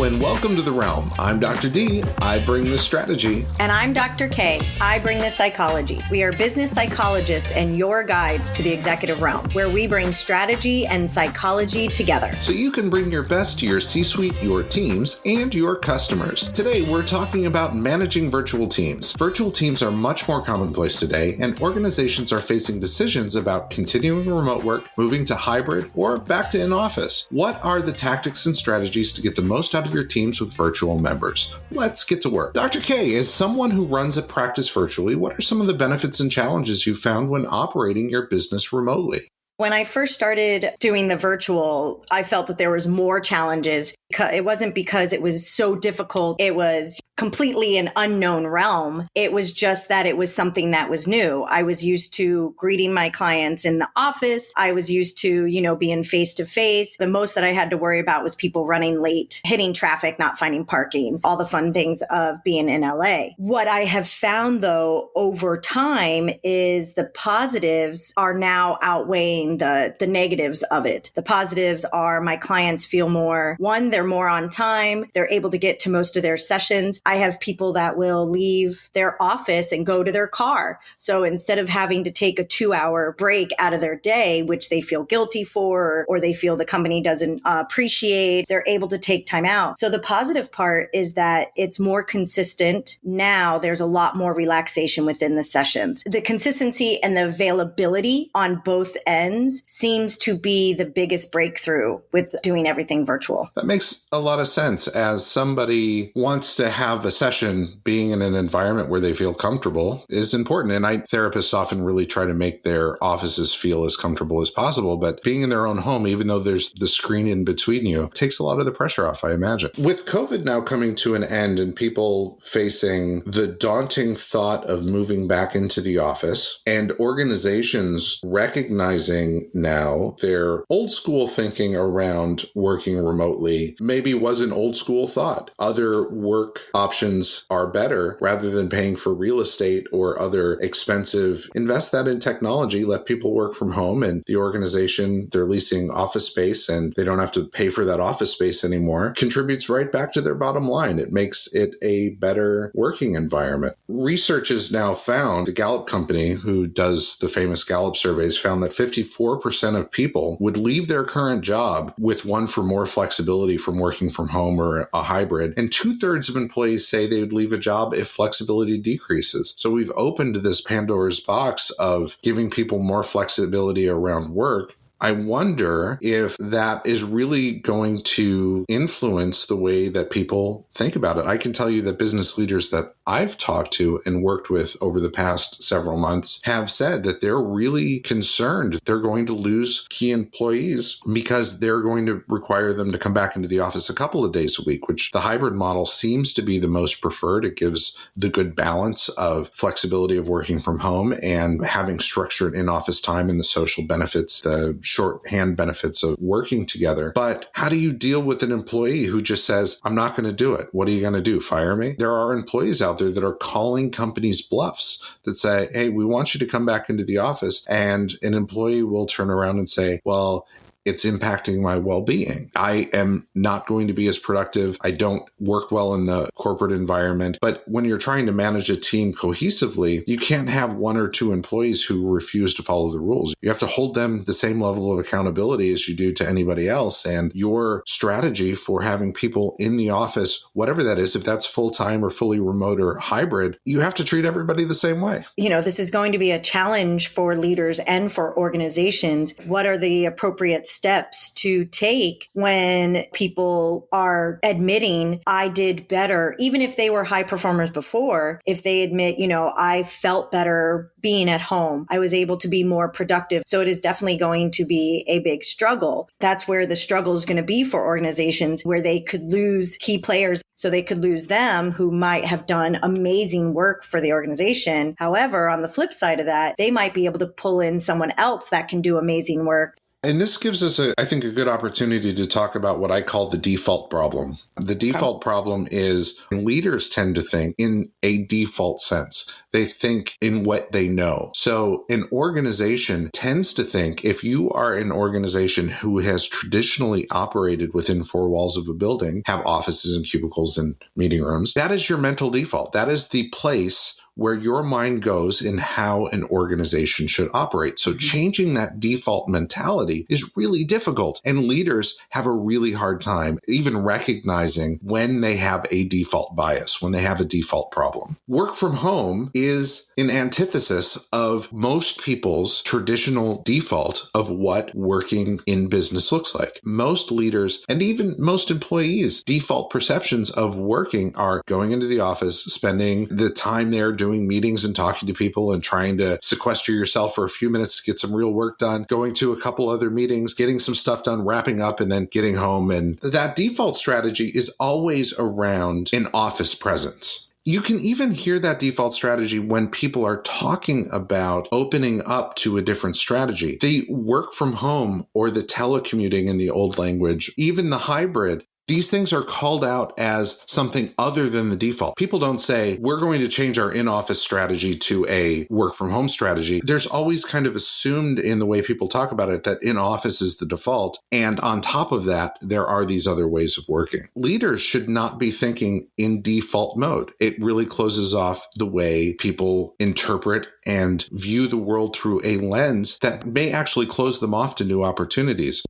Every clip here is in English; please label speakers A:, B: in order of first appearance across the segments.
A: and welcome to The Realm. I'm Dr. D. I bring the strategy.
B: And I'm Dr. K. I bring the psychology. We are business psychologists and your guides to the executive realm, where we bring strategy and psychology together.
A: So you can bring your best to your C-suite, your teams, and your customers. Today, we're talking about managing virtual teams. Virtual teams are much more commonplace today, and organizations are facing decisions about continuing remote work, moving to hybrid, or back to in-office. What are the tactics and strategies to get the most out of your teams with virtual members? Let's get to work. Dr. K, as someone who runs a practice virtually, what are some of the benefits and challenges you found when operating your business remotely?
B: When I first started doing the virtual, I felt that there was more challenges. It wasn't because it was so difficult. It was completely an unknown realm. It was just that it was something that was new. I was used to greeting my clients in the office. I was used to, being face to face. The most that I had to worry about was people running late, hitting traffic, not finding parking, all the fun things of being in LA. What I have found though over time is the positives are now outweighing the negatives of it. The positives are my clients feel more, one, they're more on time. They're able to get to most of their sessions. I have people that will leave their office and go to their car. So instead of having to take a 2-hour break out of their day, which they feel guilty for, or they feel the company doesn't appreciate, they're able to take time out. So the positive part is that it's more consistent. Now there's a lot more relaxation within the sessions. The consistency and the availability on both ends seems to be the biggest breakthrough with doing everything virtual.
A: That makes a lot of sense. As somebody wants to have a session, being in an environment where they feel comfortable is important. And therapists often really try to make their offices feel as comfortable as possible. But being in their own home, even though there's the screen in between you, takes a lot of the pressure off, I imagine. With COVID now coming to an end and people facing the daunting thought of moving back into the office and organizations recognizing now their old school thinking around working remotely maybe was an old school thought. Other work options are better rather than paying for real estate or other expensive. Invest that in technology, let people work from home, and the organization, they're leasing office space and they don't have to pay for that office space anymore, contributes right back to their bottom line. It makes it a better working environment. Research has now found, the Gallup company who does the famous Gallup surveys found that 54% of people would leave their current job with one for more flexibility from working from home or a hybrid. And 2/3 of employees say they would leave a job if flexibility decreases. So we've opened this Pandora's box of giving people more flexibility around work. I wonder if that is really going to influence the way that people think about it. I can tell you that business leaders that I've talked to and worked with over the past several months have said that they're really concerned they're going to lose key employees because they're going to require them to come back into the office a couple of days a week, which the hybrid model seems to be the most preferred. It gives the good balance of flexibility of working from home and having structured in-office time and the social benefits, the shorthand benefits of working together. But how do you deal with an employee who just says, I'm not going to do it? What are you going to do? Fire me? There are employees out there that are calling companies bluffs that say, hey, we want you to come back into the office. And an employee will turn around and say, well, it's impacting my well-being. I am not going to be as productive. I don't work well in the corporate environment. But when you're trying to manage a team cohesively, you can't have one or two employees who refuse to follow the rules. You have to hold them the same level of accountability as you do to anybody else. And your strategy for having people in the office, whatever that is, if that's full-time or fully remote or hybrid, you have to treat everybody the same way.
B: This is going to be a challenge for leaders and for organizations. What are the appropriate steps to take when people are admitting I did better, even if they were high performers before, if they admit, I felt better being at home, I was able to be more productive. So it is definitely going to be a big struggle. That's where the struggle is going to be for organizations, where they could lose key players. So they could lose them who might have done amazing work for the organization. However, on the flip side of that, they might be able to pull in someone else that can do amazing work.
A: And this gives us, I think, a good opportunity to talk about what I call the default problem. The default problem is leaders tend to think in a default sense. They think in what they know. So an organization tends to think, if you are an organization who has traditionally operated within four walls of a building, have offices and cubicles and meeting rooms, that is your mental default. That is the place where your mind goes in how an organization should operate. So changing that default mentality is really difficult. And leaders have a really hard time even recognizing when they have a default bias, when they have a default problem. Work from home is an antithesis of most people's traditional default of what working in business looks like. Most leaders and even most employees' default perceptions of working are going into the office, spending the time there doing meetings and talking to people and trying to sequester yourself for a few minutes to get some real work done, going to a couple other meetings, getting some stuff done, wrapping up, and then getting home. And that default strategy is always around an office presence. You can even hear that default strategy when people are talking about opening up to a different strategy. The work from home or the telecommuting in the old language, even the hybrid, these things are called out as something other than the default. People don't say, we're going to change our in-office strategy to a work-from-home strategy. There's always kind of assumed in the way people talk about it that in-office is the default. And on top of that, there are these other ways of working. Leaders should not be thinking in default mode. It really closes off the way people interpret and view the world through a lens that may actually close them off to new opportunities.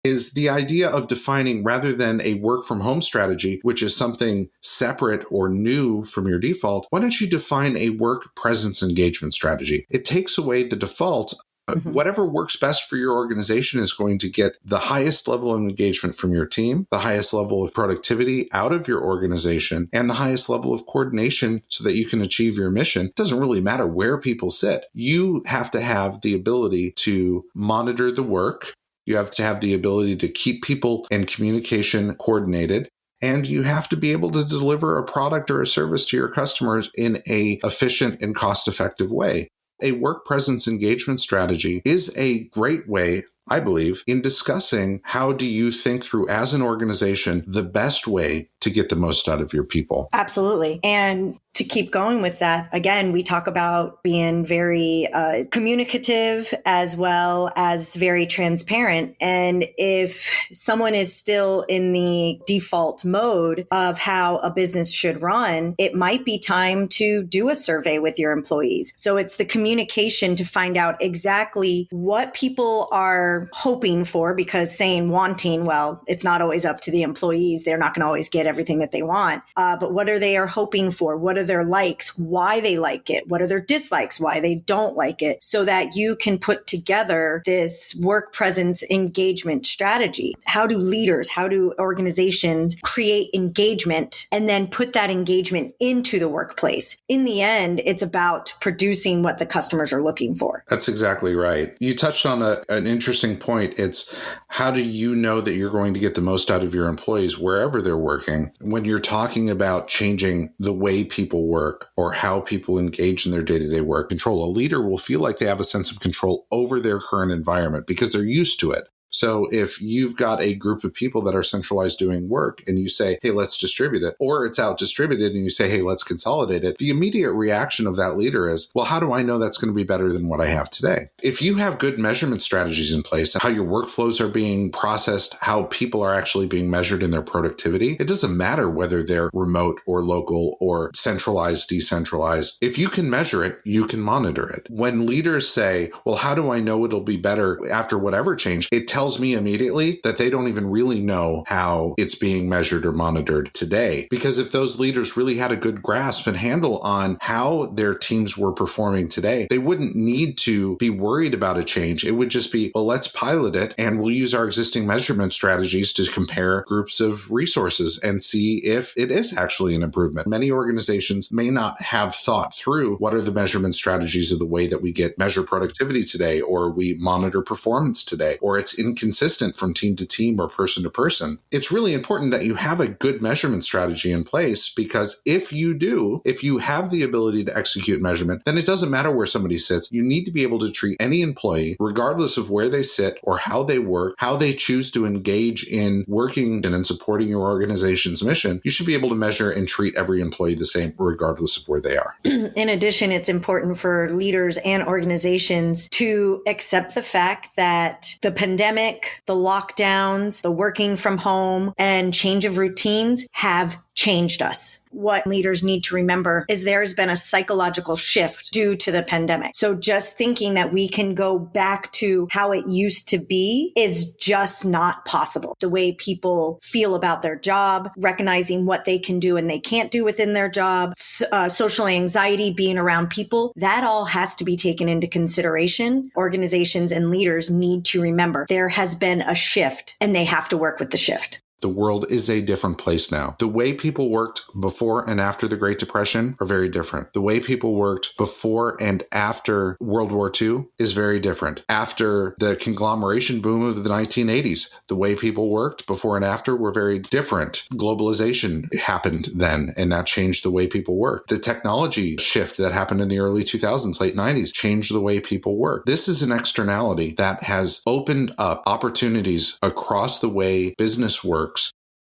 A: Is the idea of defining, rather than a work from home strategy, which is something separate or new from your default, why don't you define a work presence engagement strategy? It takes away the default. Whatever works best for your organization is going to get the highest level of engagement from your team, the highest level of productivity out of your organization, and the highest level of coordination so that you can achieve your mission. It doesn't really matter where people sit. You have to have the ability to monitor the work. You have to have the ability to keep people and communication coordinated, and you have to be able to deliver a product or a service to your customers in an efficient and cost-effective way. A work presence engagement strategy is a great way, I believe, in discussing how do you think through, as an organization, the best way to get the most out of your people.
B: Absolutely. And to keep going with that, again, we talk about being very communicative as well as very transparent. And if someone is still in the default mode of how a business should run, it might be time to do a survey with your employees. So it's the communication to find out exactly what people are hoping for, because saying wanting, well, it's not always up to the employees. They're not going to always get everything that they want. But what are they hoping for? What are their likes? Why they like it? What are their dislikes? Why they don't like it? So that you can put together this work presence engagement strategy. How do leaders, how do organizations create engagement and then put that engagement into the workplace? In the end, it's about producing what the customers are looking for.
A: That's exactly right. You touched on an interesting point. It's how do you know that you're going to get the most out of your employees wherever they're working? When you're talking about changing the way people work or how people engage in their day-to-day work, control, a leader will feel like they have a sense of control over their current environment because they're used to it. So if you've got a group of people that are centralized doing work and you say, hey, let's distribute it, or it's out distributed and you say, hey, let's consolidate it, the immediate reaction of that leader is, well, how do I know that's going to be better than what I have today? If you have good measurement strategies in place, how your workflows are being processed, how people are actually being measured in their productivity, it doesn't matter whether they're remote or local or centralized, decentralized. If you can measure it, you can monitor it. When leaders say, well, how do I know it'll be better after whatever change? It tells me immediately that they don't even really know how it's being measured or monitored today. Because if those leaders really had a good grasp and handle on how their teams were performing today, they wouldn't need to be worried about a change. It would just be, well, let's pilot it and we'll use our existing measurement strategies to compare groups of resources and see if it is actually an improvement. Many organizations may not have thought through what are the measurement strategies of the way that we measure productivity today, or we monitor performance today, or it's inconsistent from team to team or person to person. It's really important that you have a good measurement strategy in place, because if you have the ability to execute measurement, then it doesn't matter where somebody sits. You need to be able to treat any employee, regardless of where they sit or how they work, how they choose to engage in working and in supporting your organization's mission. You should be able to measure and treat every employee the same, regardless of where they are.
B: In addition, it's important for leaders and organizations to accept the fact that the pandemic, the lockdowns, the working from home, and change of routines have changed us. What leaders need to remember is there's been a psychological shift due to the pandemic. So just thinking that we can go back to how it used to be is just not possible. The way people feel about their job, recognizing what they can do and they can't do within their job, social anxiety, being around people, that all has to be taken into consideration. Organizations and leaders need to remember there has been a shift and they have to work with the shift.
A: The world is a different place now. The way people worked before and after the Great Depression are very different. The way people worked before and after World War II is very different. After the conglomeration boom of the 1980s, the way people worked before and after were very different. Globalization happened then, and that changed the way people work. The technology shift that happened in the early 2000s, late 90s, changed the way people work. This is an externality that has opened up opportunities across the way business works.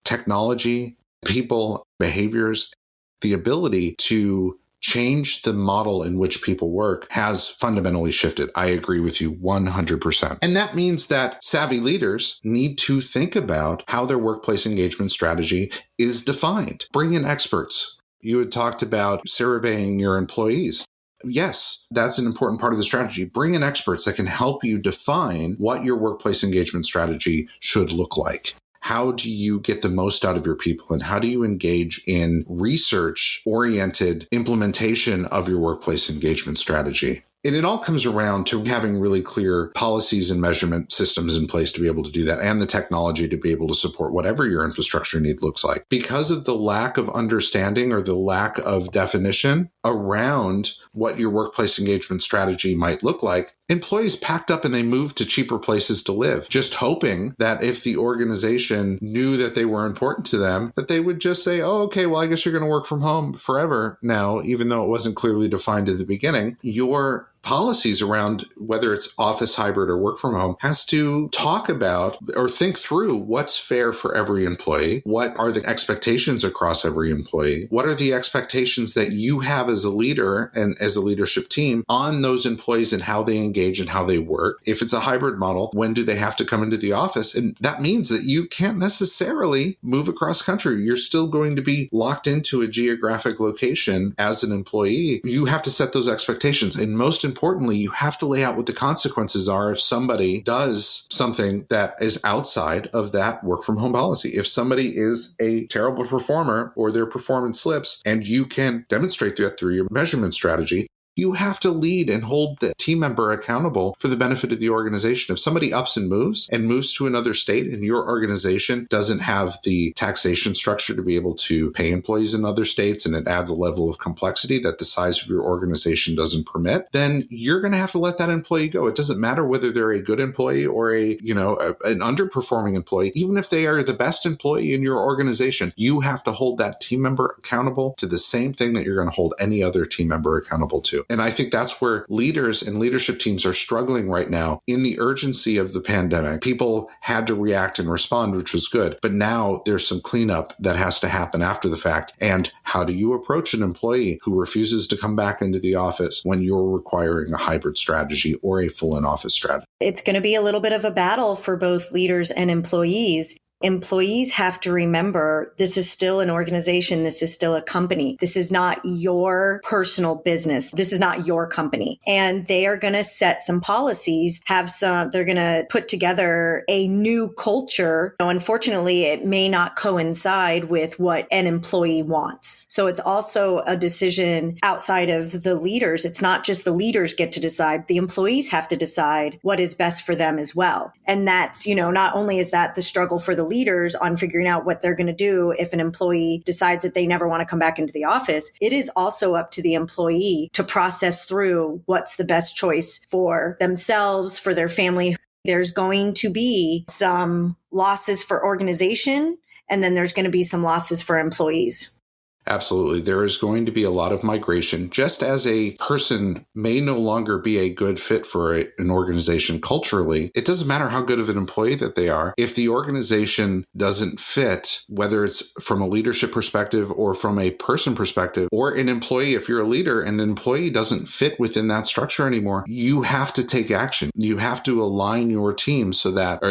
A: Technology, people, behaviors, the ability to change the model in which people work has fundamentally shifted. I agree with you 100%. And that means that savvy leaders need to think about how their workplace engagement strategy is defined. Bring in experts. You had talked about surveying your employees. Yes, that's an important part of the strategy. Bring in experts that can help you define what your workplace engagement strategy should look like. How do you get the most out of your people, and how do you engage in research-oriented implementation of your workplace engagement strategy? And it all comes around to having really clear policies and measurement systems in place to be able to do that, and the technology to be able to support whatever your infrastructure need looks like. Because of the lack of understanding or the lack of definition around what your workplace engagement strategy might look like, employees packed up and they moved to cheaper places to live, just hoping that if the organization knew that they were important to them, that they would just say, oh, okay, well, I guess you're going to work from home forever now, even though it wasn't clearly defined at the beginning. Your policies around whether it's office, hybrid, or work from home has to talk about or think through what's fair for every employee. What are the expectations across every employee? What are the expectations that you have as a leader and as a leadership team on those employees and how they engage and how they work? If it's a hybrid model, when do they have to come into the office? And that means that you can't necessarily move across country. You're still going to be locked into a geographic location as an employee. You have to set those expectations. And most importantly, you have to lay out what the consequences are if somebody does something that is outside of that work from home policy. If somebody is a terrible performer or their performance slips, and you can demonstrate that through your measurement strategy, you have to lead and hold the team member accountable for the benefit of the organization. If somebody ups and moves to another state and your organization doesn't have the taxation structure to be able to pay employees in other states, and it adds a level of complexity that the size of your organization doesn't permit, then you're going to have to let that employee go. It doesn't matter whether they're a good employee or an underperforming employee. Even if they are the best employee in your organization, you have to hold that team member accountable to the same thing that you're going to hold any other team member accountable to. And I think that's where leaders and leadership teams are struggling right now. In the urgency of the pandemic, people had to react and respond, which was good. But now there's some cleanup that has to happen after the fact. And how do you approach an employee who refuses to come back into the office when you're requiring a hybrid strategy or a full in-office strategy?
B: It's going to be a little bit of a battle for both leaders and employees. Employees have to remember this is still an organization. This is still a company. This is not your personal business. This is not your company. And they are going to set some policies, they're going to put together a new culture. Unfortunately, it may not coincide with what an employee wants. So it's also a decision outside of the leaders. It's not just the leaders get to decide. The employees have to decide what is best for them as well. And that's, not only is that the struggle for the leaders on figuring out what they're going to do if an employee decides that they never want to come back into the office, it is also up to the employee to process through what's the best choice for themselves, for their family, There's going to be some losses for organization, and then there's going to be some losses for employees.
A: Absolutely. There is going to be a lot of migration. Just as a person may no longer be a good fit for an organization culturally, it doesn't matter how good of an employee that they are. If the organization doesn't fit, whether it's from a leadership perspective or from a person perspective, or an employee, if you're a leader and an employee doesn't fit within that structure anymore, you have to take action. You have to align your team so that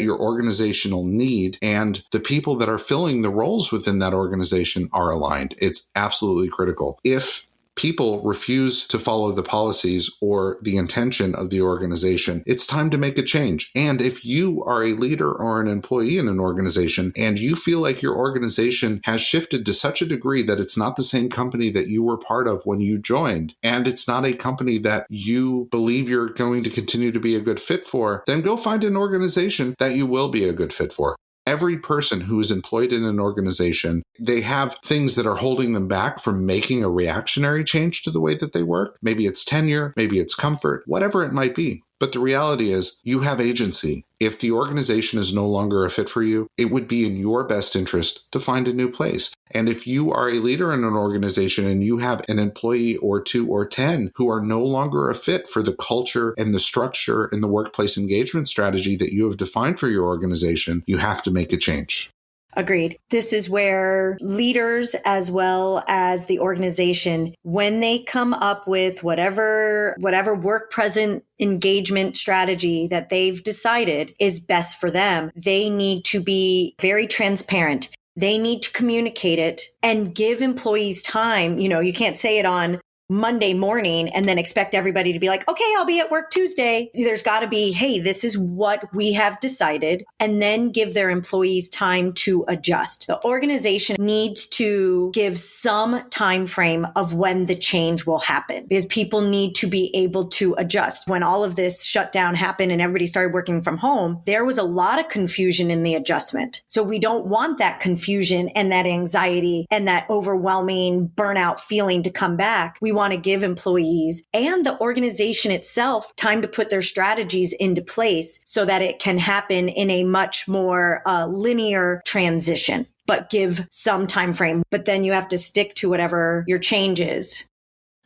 A: your organizational need and the people that are filling the roles within that organization are aligned. It's absolutely critical. If people refuse to follow the policies or the intention of the organization, it's time to make a change. And if you are a leader or an employee in an organization and you feel like your organization has shifted to such a degree that it's not the same company that you were part of when you joined, and it's not a company that you believe you're going to continue to be a good fit for, then go find an organization that you will be a good fit for. Every person who is employed in an organization, they have things that are holding them back from making a reactionary change to the way that they work. Maybe it's tenure, maybe it's comfort, whatever it might be. But the reality is you have agency. If the organization is no longer a fit for you, it would be in your best interest to find a new place. And if you are a leader in an organization and you have an employee or 2 or 10 who are no longer a fit for the culture and the structure and the workplace engagement strategy that you have defined for your organization, you have to make a change.
B: Agreed. This is where leaders as well as the organization, when they come up with whatever work present engagement strategy that they've decided is best for them, they need to be very transparent. They need to communicate it and give employees time. You can't say it on Monday morning and then expect everybody to be like, okay, I'll be at work Tuesday. There's got to be, hey, this is what we have decided, and then give their employees time to adjust. The organization needs to give some time frame of when the change will happen, because people need to be able to adjust. When all of this shutdown happened and everybody started working from home, there was a lot of confusion in the adjustment. So we don't want that confusion and that anxiety and that overwhelming burnout feeling to come back. We want to give employees and the organization itself time to put their strategies into place so that it can happen in a much more linear transition, but give some time frame. But then you have to stick to whatever your change is.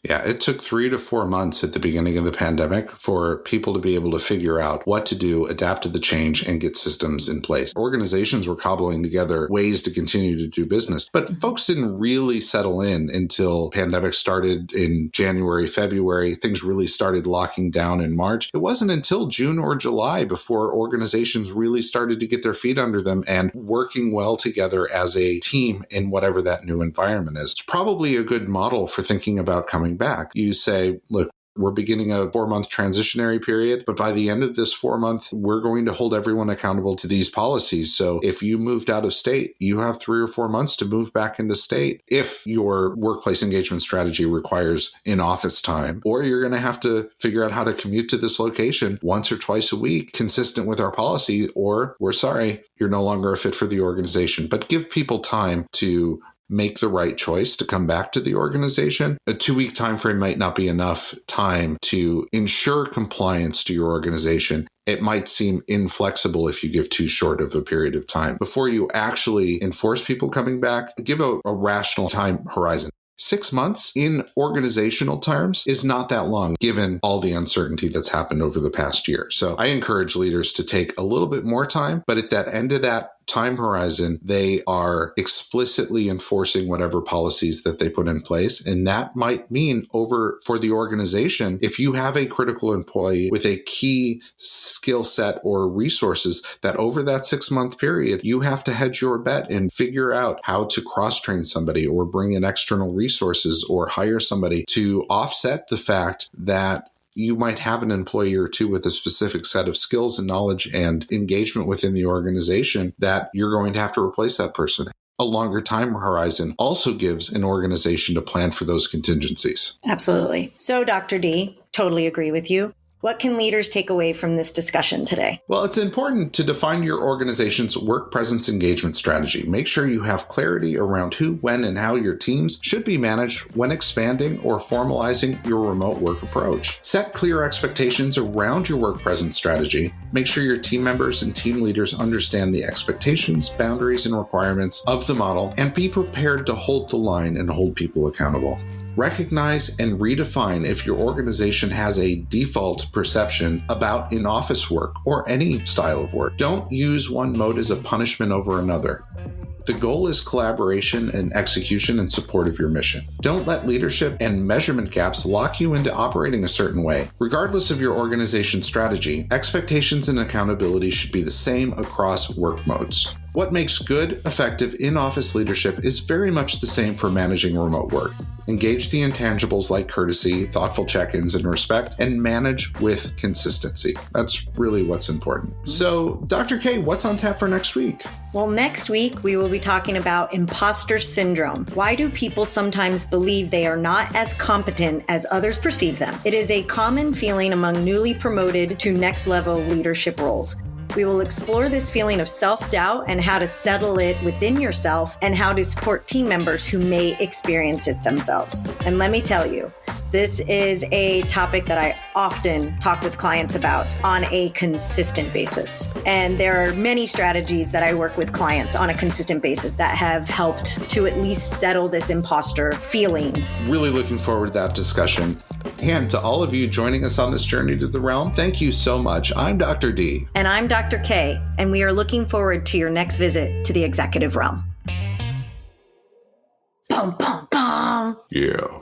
A: Yeah, it took 3 to 4 months at the beginning of the pandemic for people to be able to figure out what to do, adapt to the change, and get systems in place. Organizations were cobbling together ways to continue to do business, but folks didn't really settle in until pandemic started in January, February. Things really started locking down in March. It wasn't until June or July before organizations really started to get their feet under them and working well together as a team in whatever that new environment is. It's probably a good model for thinking about coming back. You say, look, we're beginning a 4-month transitionary period, but by the end of this 4-month, we're going to hold everyone accountable to these policies. So if you moved out of state, you have 3 or 4 months to move back into state. If your workplace engagement strategy requires in-office time, or you're going to have to figure out how to commute to this location once or twice a week, consistent with our policy, or we're sorry, you're no longer a fit for the organization. But give people time to make the right choice to come back to the organization. A 2-week time frame might not be enough time to ensure compliance to your organization. It might seem inflexible if you give too short of a period of time. Before you actually enforce people coming back, give a rational time horizon. 6 months in organizational terms is not that long, given all the uncertainty that's happened over the past year. So I encourage leaders to take a little bit more time, but at that end of that time horizon, they are explicitly enforcing whatever policies that they put in place. And that might mean for the organization, if you have a critical employee with a key skill set or resources, that over that 6-month period, you have to hedge your bet and figure out how to cross-train somebody or bring in external resources or hire somebody to offset the fact that you might have an employee or two with a specific set of skills and knowledge and engagement within the organization that you're going to have to replace that person. A longer time horizon also gives an organization to plan for those contingencies.
B: Absolutely. So, Dr. D, totally agree with you. What can leaders take away from this discussion today?
A: Well, it's important to define your organization's work presence engagement strategy. Make sure you have clarity around who, when, and how your teams should be managed when expanding or formalizing your remote work approach. Set clear expectations around your work presence strategy. Make sure your team members and team leaders understand the expectations, boundaries, and requirements of the model, and be prepared to hold the line and hold people accountable. Recognize and redefine if your organization has a default perception about in-office work or any style of work. Don't use one mode as a punishment over another. The goal is collaboration and execution in support of your mission. Don't let leadership and measurement gaps lock you into operating a certain way. Regardless of your organization's strategy, expectations and accountability should be the same across work modes. What makes good, effective in-office leadership is very much the same for managing remote work. Engage the intangibles like courtesy, thoughtful check-ins, and respect, and manage with consistency. That's really what's important. So, Dr. K, what's on tap for next week?
B: Well, next week, we will be talking about imposter syndrome. Why do people sometimes believe they are not as competent as others perceive them? It is a common feeling among newly promoted to next-level leadership roles. We will explore this feeling of self-doubt and how to settle it within yourself and how to support team members who may experience it themselves. And let me tell you, this is a topic that I often talk with clients about on a consistent basis. And there are many strategies that I work with clients on a consistent basis that have helped to at least settle this imposter feeling.
A: Really looking forward to that discussion. And to all of you joining us on this journey to the realm, thank you so much. I'm Dr. D.
B: And I'm Dr. K, and we are looking forward to your next visit to the executive realm. Bum, bum, bum.
A: Yeah.